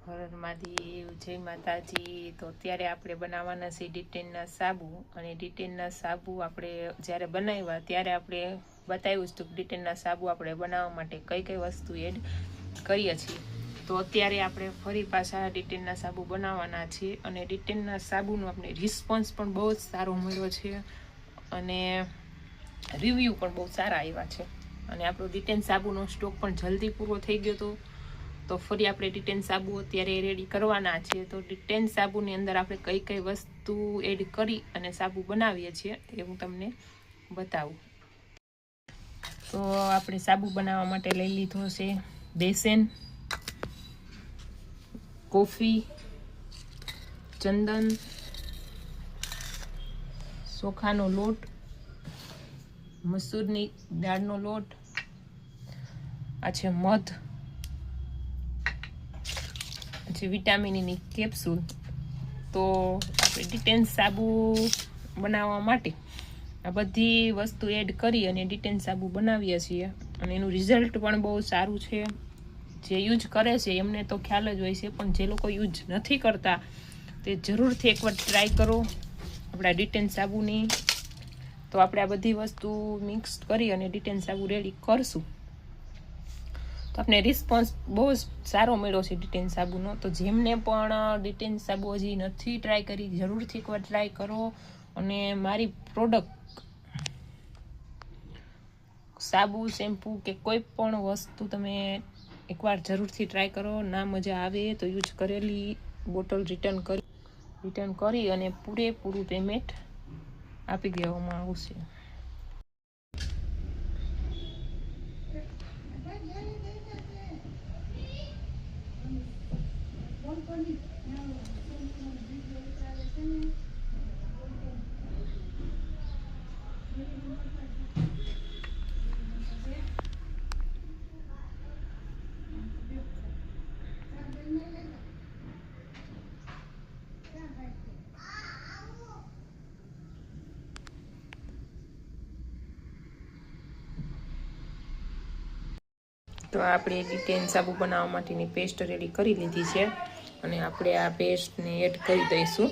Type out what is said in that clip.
હર મહાદેવ, જય માતાજી। તો અત્યારે આપણે બનાવવાના છે ડિટેનના સાબુ, અને ડિટેનના સાબુ આપણે જ્યારે બનાવ્યા ત્યારે આપણે બતાવ્યું હતું કે ડિટેનના સાબુ આપણે બનાવવા માટે કઈ કઈ વસ્તુ એડ કરીએ છીએ। તો અત્યારે આપણે ફરી પાછા ડિટેનના સાબુ બનાવવાના છીએ, અને ડિટેનના સાબુનો આપણે રિસ્પોન્સ પણ બહુ જ સારો મળ્યો છે, અને રિવ્યૂ પણ બહુ સારા આવ્યા છે, અને આપણો ડિટેન સાબુનો સ્ટોક પણ જલ્દી પૂરો થઈ ગયો હતો। તો ફરી આપણે ડિટેન સાબુ અત્યારે રેડી કરવાના છે। તો ડિટેન સાબુની અંદર આપણે કઈ કઈ વસ્તુ એડ કરી અને સાબુ બનાવીએ છીએ એ હું તમને બતાવું। તો આપણે સાબુ બનાવવા માટે લઈ લીધો છે બેસન, કોફી, ચંદન, ચોખાનો લોટ, મસૂરની દાળનો લોટ, આ છે મધ, પછી વિટામિનની કેપ્સ્યુલ। તો આપણે ડિટેન સાબુ બનાવવા માટે આ બધી વસ્તુ એડ કરી અને ડિટેન સાબુ બનાવીએ છીએ, અને એનું રિઝલ્ટ પણ બહુ સારું છે। જે યુઝ કરે છે એમને તો ખ્યાલ જ હોય છે, પણ જે લોકો યુઝ નથી કરતા તે જરૂરથી એકવાર ટ્રાય કરો આપણા ડિટેન સાબુની। તો આપણે આ બધી વસ્તુ મિક્સ કરી અને ડિટેન સાબુ રેડી કરશું। તો આપણે રિસ્પોન્સ બહુ જ સારો મળ્યો છે ડિટેન સાબુનો। તો જેમને પણ ડિટેન સાબુ હજી નથી ટ્રાય કરી, જરૂરથી એકવાર ટ્રાય કરો, અને મારી પ્રોડક્ટ સાબુ, શેમ્પૂ કે કોઈ પણ વસ્તુ તમે એકવાર જરૂરથી ટ્રાય કરો। ના મજા આવે તો યુઝ કરેલી બોટલ રિટર્ન કરી અને પૂરેપૂરું પેમેન્ટ આપી દેવામાં આવશે। તો આપણે ડિટેન સાબુ બનાવવા માટેની પેસ્ટ રેડી કરી લીધી છે, અને આપણે આ પેસ્ટને એડ કરી દઈશું।